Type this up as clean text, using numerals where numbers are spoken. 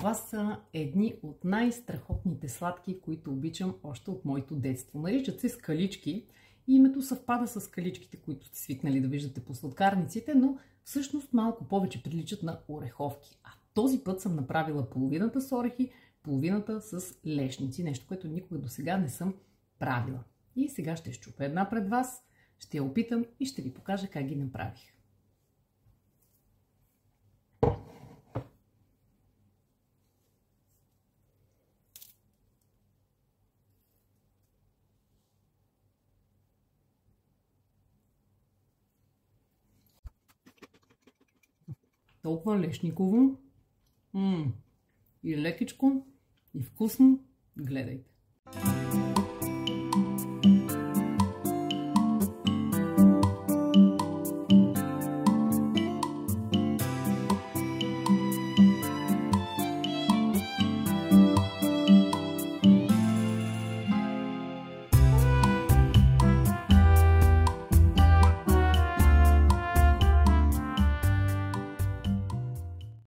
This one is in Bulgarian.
Това са едни от най-страхотните сладки, които обичам още от моето детство. Наричат се скалички и името съвпада с скаличките, които сте свикнали да виждате по сладкарниците, но всъщност малко повече приличат на ореховки. А този път съм направила половината с орехи, половината с лешници, нещо, което никога до сега не съм правила. И сега ще счупя една пред вас, ще я опитам и ще ви покажа как ги направих. Толкова лешниково и лекичко и вкусно. Гледайте!